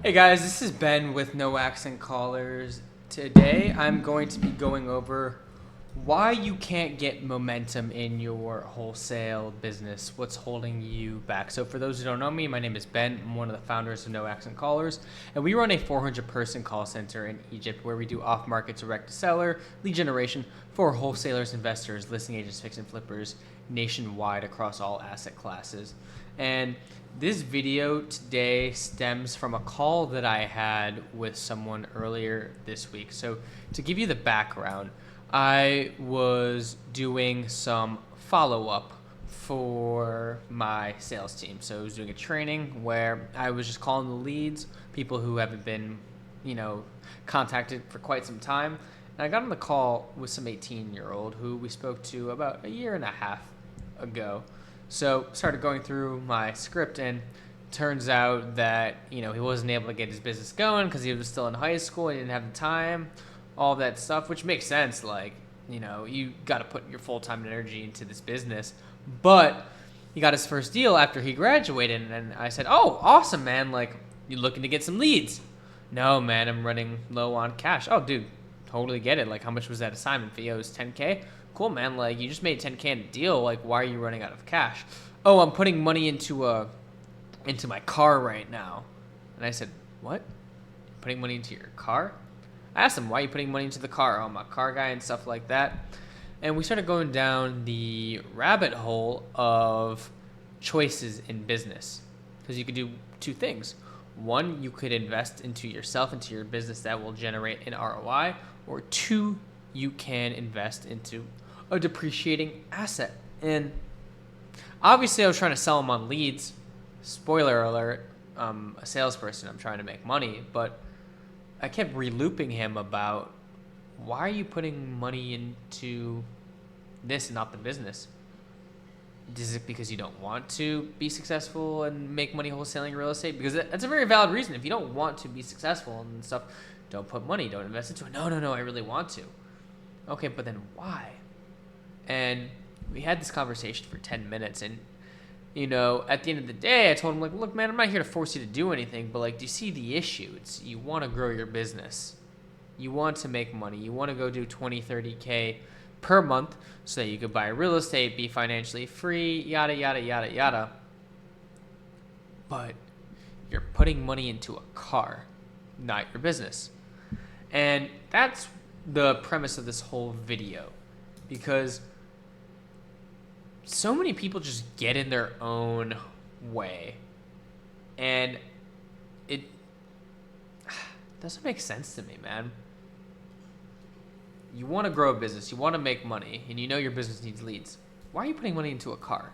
Hey guys, this is Ben with No Accent Callers. Today I'm going to be going over why you can't get momentum in your wholesale business. What's holding you back? So, for those who don't know me, my name is Ben. I'm one of the founders of No Accent Callers, and we run a 400-person call center in Egypt where we do off-market direct-to-seller lead generation for wholesalers, investors, listing agents, fix and flippers nationwide across all asset classes. And this video today stems from a call that I had with someone earlier this week. So, to give you the background, I was doing some follow-up for my sales team. So I was doing a training where I was just calling the leads, people who haven't been, contacted for quite some time. And I got on the call with some 18-year-old who we spoke to about a year and a half ago. So started going through my script, and turns out that, he wasn't able to get his business going because he was still in high school. He didn't have the time, all that stuff, which makes sense. Like, you got to put your full-time energy into this business. But he got his first deal after he graduated, and I said, oh, awesome, man. Like, you looking to get some leads? No, man, I'm running low on cash. Oh, dude, totally get it. Like, how much was that assignment fee? It was $10K. Cool, man. Like, you just made $10K in a deal. Like, why are you running out of cash? Oh, I'm putting money into my car right now. And I said, what? Putting money into your car? I asked him, why are you putting money into the car? Oh, I'm a car guy and stuff like that. And we started going down the rabbit hole of choices in business. Because you could do two things. One, you could invest into yourself, into your business that will generate an ROI. Or two, you can invest into a depreciating asset. And obviously I was trying to sell him on leads. Spoiler alert, I'm a salesperson. I'm trying to make money. But I kept re-looping him about, why are you putting money into this and not the business? Is it because you don't want to be successful and make money wholesaling real estate? Because that's a very valid reason. If you don't want to be successful and stuff, don't put money, don't invest into it. No, I really want to. Okay, but then why? And we had this conversation for 10 minutes, and at the end of the day, I told him, like, look, man, I'm not here to force you to do anything, but, like, do you see the issue? It's, you want to grow your business. You want to make money. You want to go do 20, 30K per month so that you could buy real estate, be financially free, yada, yada, yada, yada. But you're putting money into a car, not your business. And that's the premise of this whole video, because so many people just get in their own way, and it doesn't make sense to me, man. You want to grow a business, you want to make money, and you know your business needs leads. Why are you putting money into a car?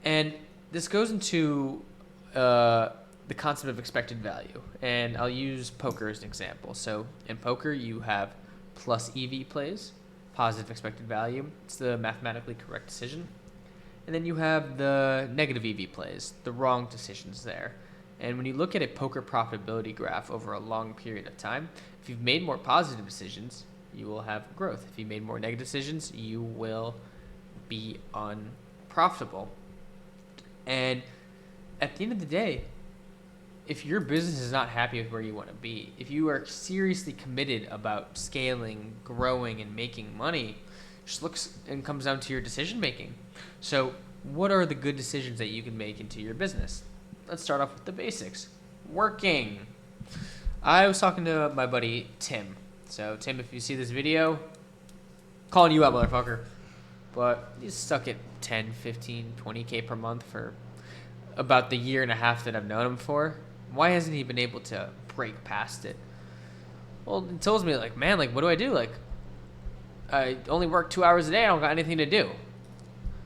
And this goes into the concept of expected value, and I'll use poker as an example. So in poker, you have plus EV plays, positive expected value. It's the mathematically correct decision. And then you have the negative EV plays, the wrong decisions there. And when you look at a poker profitability graph over a long period of time, if you've made more positive decisions, you will have growth. If you made more negative decisions, you will be unprofitable. And at the end of the day, if your business is not happy with where you want to be, if you are seriously committed about scaling, growing, and making money, it just looks and comes down to your decision making. So what are the good decisions that you can make into your business? Let's start off with the basics. Working. I was talking to my buddy Tim. So Tim, if you see this video, calling you out, motherfucker. But he's stuck at 10, 15, 20K per month for about the year and a half that I've known him for. Why hasn't he been able to break past it? Well, he tells me, like, man, like, what do I do? Like, I only work 2 hours a day. I don't got anything to do.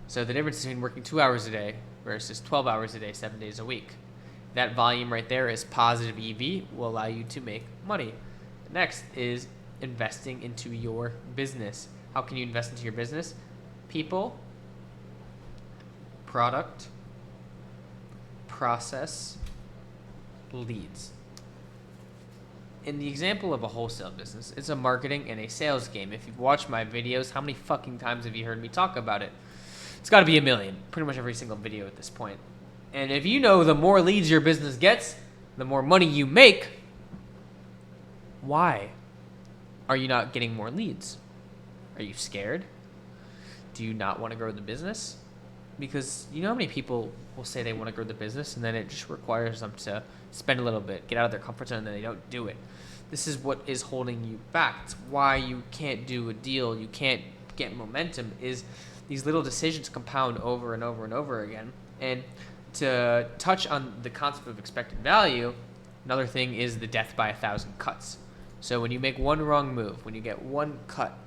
So the difference between working 2 hours a day versus 12 hours a day, 7 days a week. That volume right there is positive EV, will allow you to make money. Next is investing into your business. How can you invest into your business? People, product, process, leads. In the example of a wholesale business, it's a marketing and a sales game. If you've watched my videos, how many fucking times have you heard me talk about it? It's got to be a million. Pretty much every single video at this point. And if you know the more leads your business gets, the more money you make, why are you not getting more leads? Are you scared? Do you not want to grow the business? Because you know how many people will say they want to grow the business and then it just requires them to spend a little bit, get out of their comfort zone, and then they don't do it. This is what is holding you back. It's why you can't do a deal, you can't get momentum, is these little decisions compound over and over and over again. And to touch on the concept of expected value, another thing is the death by 1,000 cuts. So when you make one wrong move, when you get one cut,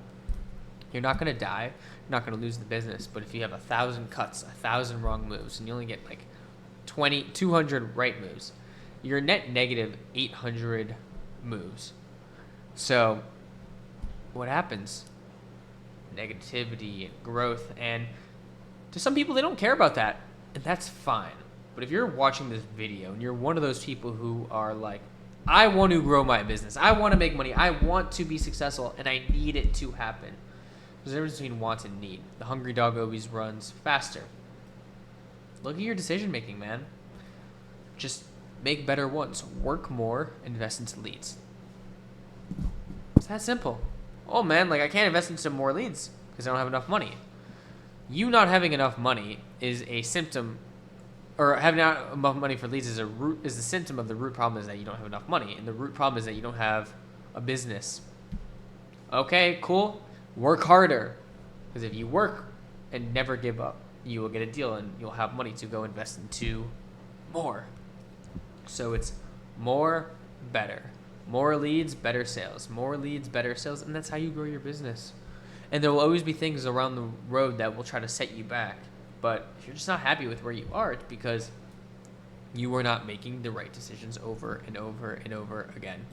you're not going to die, you're not going to lose the business. But if you have 1,000 cuts, 1,000 wrong moves, and you only get like 200 right moves, you're net negative 800 moves. So what happens? Negativity and growth. And to some people, they don't care about that, and that's fine. But if you're watching this video and you're one of those people who are like, I want to grow my business, I want to make money, I want to be successful, and I need it to happen. There's a difference between want and need. The hungry dog always runs faster. Look at your decision making, man. Just make better ones. Work more, invest into leads. It's that simple. Oh man, like I can't invest into more leads because I don't have enough money. You not having enough money is a symptom, or having not enough money for leads is the symptom of the root problem is that you don't have enough money, and the root problem is that you don't have a business. Okay, cool. Work harder, because if you work and never give up, you will get a deal and you'll have money to go invest into more. So it's more, better. More leads, better sales. More leads, better sales, and that's how you grow your business. And there will always be things around the road that will try to set you back. But if you're just not happy with where you are, it's because you are not making the right decisions over and over and over again.